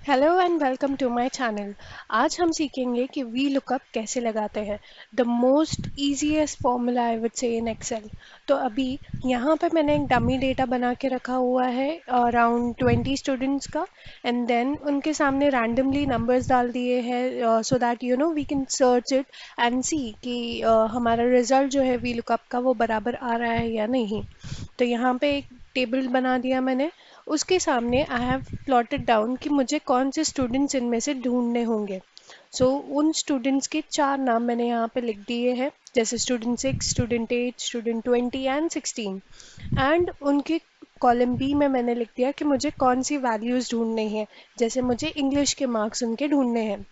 Hello and welcome to my channel. आज हम सीखेंगे कि वी लुकअप कैसे लगाते हैं। The most easiest formula I would say in Excel. तो अभी यहाँ पे मैंने एक डमी डेटा बना के रखा हुआ है अराउंड 20 स्टूडेंट्स का। एंड देन उनके सामने रैंडमली नंबर्स डाल दिए हैं so that we can search it and see कि हमारा रिजल्ट जो है वी लुकअप का वो बराबर आ रहा है या नहीं। तो यहाँ पे एक टेबल बना दिया मैंने। उसके सामने आई हैव प्लॉटेड डाउन कि मुझे कौन से स्टूडेंट्स इनमें से ढूंढने होंगे। उन स्टूडेंट्स के चार नाम मैंने यहाँ पे लिख दिए हैं, जैसे student 6, student 8, student 20 and 16। And उनके कॉलम बी में मैंने लिख दिया कि मुझे कौन सी वैल्यूज़ ढूंढनी है, जैसे मुझे इंग्लिश के मार्क्स उनके ढूंढने हैं।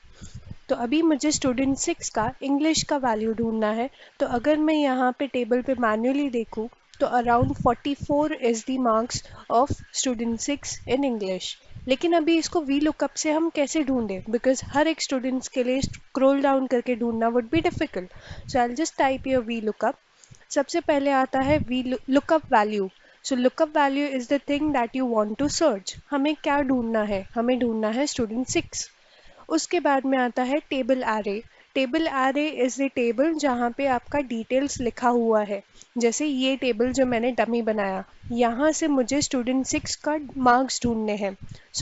तो अभी मुझे स्टूडेंट 6 का इंग्लिश का वैल्यू ढूंढना है। तो अगर मैं यहाँ पे टेबल पे मैन्युअली देखूँ तो around 44 is the marks of student 6 in English. लेकिन अभी इसको वी लुकअप से हम कैसे ढूंढें, बिकॉज हर एक स्टूडेंट्स के लिए स्क्रॉल डाउन करके ढूंढना would be difficult. So I just type your V lookup. सबसे पहले आता है V lookup value. So lookup value is the thing that you want to search. हमें क्या ढूंढना है? हमें ढूंढना है स्टूडेंट 6। उसके बाद में आता है table array. Table array is the table जहाँ पे आपका डिटेल्स लिखा हुआ है। जैसे ये टेबल जो मैंने डमी बनाया, यहाँ से मुझे स्टूडेंट 6 का मार्क्स ढूंढने हैं।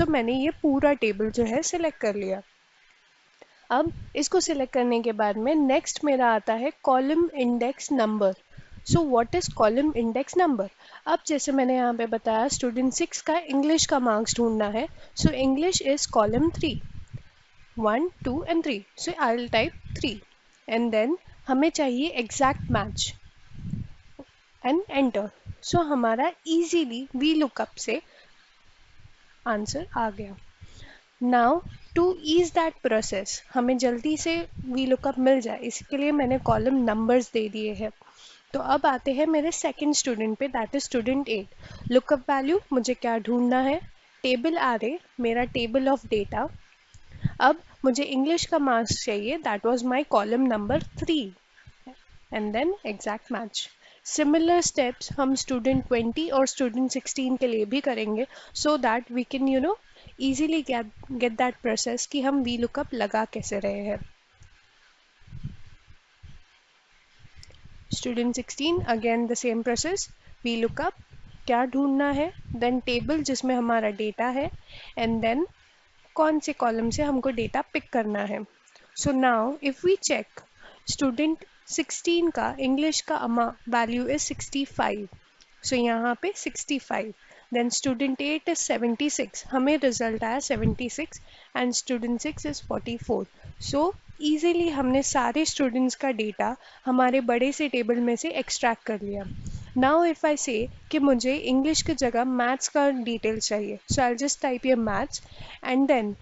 मैंने ये पूरा टेबल जो है सिलेक्ट कर लिया। अब इसको सिलेक्ट करने के बाद में नेक्स्ट मेरा आता है column index number. What is column index number? अब जैसे मैंने यहाँ पे बताया स्टूडेंट 6 का इंग्लिश का मार्क्स ढूंढना है। English is column 3, 1, 2 and 3. So I'll type 3 and then हमें चाहिए exact match and enter. हमारा easily VLOOKUP से आंसर आ गया। Now to ease that process, हमें जल्दी से VLOOKUP मिल जाए, इसके लिए मैंने कॉलम नंबर्स दे दिए हैं। तो अब आते हैं मेरे सेकंड स्टूडेंट पे, that is student 8। Lookup value मुझे क्या ढूंढना है? टेबल एरे, मेरा टेबल ऑफ डेटा। अब मुझे इंग्लिश का मार्क्स चाहिए, that was my column number 3 and then exact match. Similar steps हम स्टूडेंट 20 और स्टूडेंट 16 के लिए भी करेंगे so that we can easily get that process कि हम वी लुकअप लगा कैसे रहे हैं। Student 16 again the same process. V lookup, क्या ढूंढना है, देन टेबल जिसमें हमारा डेटा है, एंड देन कौन से कॉलम से हमको डेटा पिक करना है। Now if we check student 16 का इंग्लिश का वैल्यू इज 65। यहाँ पे 65। देन स्टूडेंट 8 इज 76, हमें रिजल्ट आया 76 एंड स्टूडेंट 6 इज 44। इजीली हमने सारे स्टूडेंट्स का डेटा हमारे बड़े से टेबल में से एक्सट्रैक्ट कर लिया। नाउ इफ आई से कि मुझे इंग्लिश की जगह मैथ्स का डिटेल चाहिए, आई जस्ट टाइप ये maths and then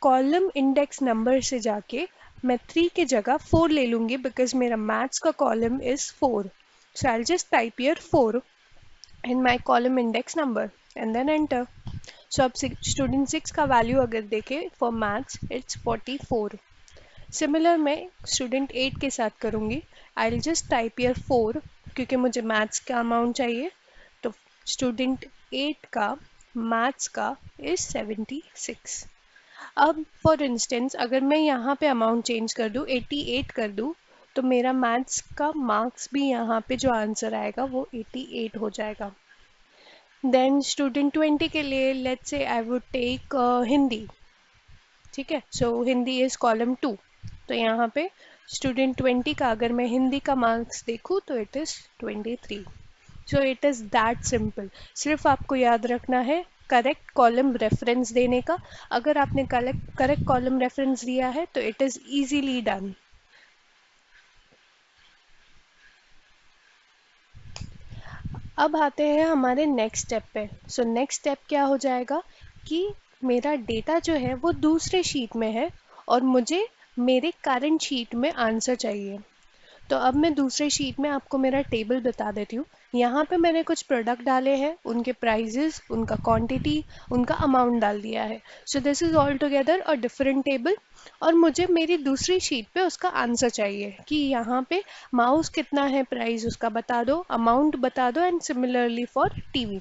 column index number से जाके मैं 3 की जगह 4 ले लूँगी बिकॉज मेरा मैथ्स का column is 4। I just type here 4 in my column index number and then enter. अब स्टूडेंट 6 का वैल्यू अगर देखें फॉर मैथ्स इट्स 44। सिमिलर मैं स्टूडेंट 8 के साथ करूँगी। I will just type here 4 क्योंकि मुझे मैथ्स का अमाउंट चाहिए। तो स्टूडेंट 8 का मैथ्स का इज़ 76। अब फॉर इंस्टेंस अगर मैं यहाँ पे अमाउंट चेंज कर दूँ, 88 कर दूँ, तो मेरा मैथ्स का मार्क्स भी यहाँ पे जो आंसर आएगा वो 88 हो जाएगा। देन स्टूडेंट 20 के लिए let's say I would take Hindi. ठीक है, हिंदी इज कॉलम 2। तो यहाँ पे स्टूडेंट 20 का अगर मैं हिंदी का मार्क्स देखूँ तो it is 23। It is that simple. सिर्फ आपको याद रखना है करेक्ट कॉलम रेफरेंस देने का। अगर आपने करेक्ट कॉलम रेफरेंस दिया है तो इट इज़ इजीली डन। अब आते हैं हमारे नेक्स्ट स्टेप पे। नेक्स्ट स्टेप क्या हो जाएगा कि मेरा डेटा जो है वो दूसरे शीट में है और मुझे मेरे करंट शीट में आंसर चाहिए। तो अब मैं दूसरे शीट में आपको मेरा टेबल बता देती हूँ। यहाँ पे मैंने कुछ प्रोडक्ट डाले हैं, उनके प्राइजेस, उनका क्वांटिटी, उनका अमाउंट डाल दिया है। This is all together a different table. और मुझे मेरी दूसरी शीट पे उसका आंसर चाहिए कि यहाँ पे माउस कितना है, प्राइस उसका बता दो, अमाउंट बता दो and similarly for TV.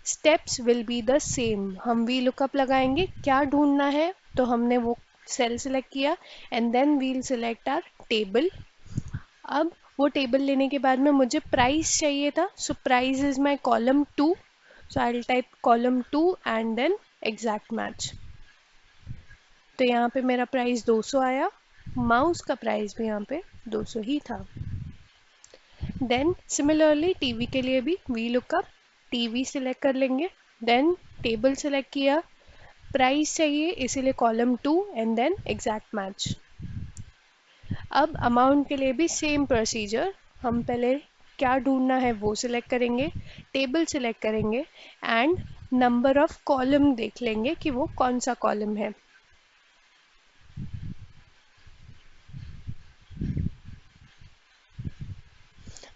Steps will be the same. हम वी लुकअप लगाएंगे, क्या ढूंढना है, तो हमने वो सेल सेलेक्ट किया and then we'll select our table. अब वो टेबल लेने के बाद में मुझे प्राइस चाहिए था, so price is my column 2, so I will type column 2 and then exact match. तो यहाँ पे मेरा प्राइस 200 आया, माउस का प्राइस भी यहाँ पे 200 ही था। देन सिमिलरली टीवी के लिए भी वी लुकअप, टीवी सिलेक्ट कर लेंगे, देन टेबल सिलेक्ट किया, प्राइस चाहिए इसीलिए column 2 and then exact match. अब अमाउंट के लिए भी सेम प्रोसीजर, हम पहले क्या ढूंढना है वो सिलेक्ट करेंगे, टेबल सिलेक्ट करेंगे एंड नंबर ऑफ कॉलम देख लेंगे कि वो कौन सा कॉलम है।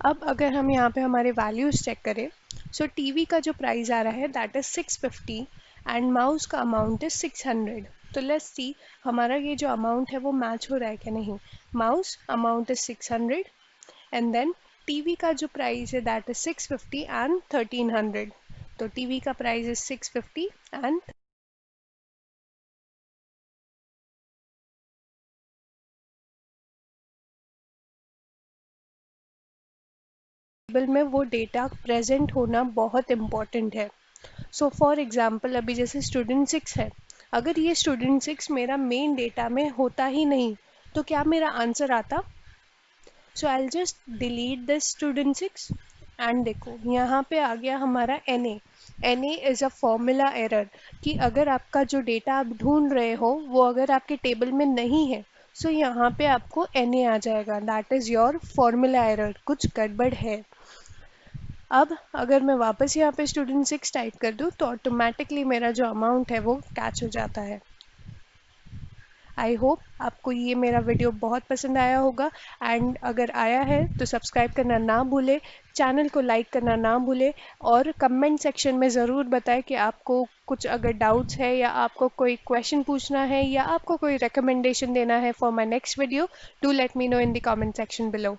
अब अगर हम यहाँ पे हमारे वैल्यूज चेक करें, सो टीवी का जो प्राइस आ रहा है दैट इज 650 एंड माउस का अमाउंट इज 600। तो लेट्स सी हमारा ये जो अमाउंट है वो मैच हो रहा है क्या नहीं। Mouse amount is 600 and then TV का जो प्राइस है दैट इज 650 एंड 1300। तो टीवी का प्राइस इज 650 एंड टेबल में वो डेटा प्रेजेंट होना बहुत इम्पॉर्टेंट है। सो फॉर एग्जाम्पल अभी जैसे स्टूडेंट 6 है, अगर ये स्टूडेंट 6 मेरा मेन डेटा में होता ही नहीं तो क्या मेरा आंसर आता। So I just delete this student 6 and देखो यहाँ पे आ गया हमारा NA। NA is a formula error, कि अगर आपका जो डेटा आप ढूंढ रहे हो वो अगर आपके टेबल में नहीं है, सो यहाँ पे आपको NA आ जाएगा, that is your formula error, कुछ गड़बड़ है। अब अगर मैं वापस यहाँ पे स्टूडेंट 6 टाइप कर दूँ तो ऑटोमेटिकली मेरा जो अमाउंट है वो कैच हो जाता है। आई होप आपको ये मेरा वीडियो बहुत पसंद आया होगा एंड अगर आया है तो सब्सक्राइब करना ना भूले, चैनल को लाइक करना ना भूले और कमेंट सेक्शन में ज़रूर बताएं कि आपको कुछ अगर डाउट्स है या आपको कोई क्वेश्चन पूछना है या आपको कोई रिकमेंडेशन देना है for my next video. Do let me know in the comment section below.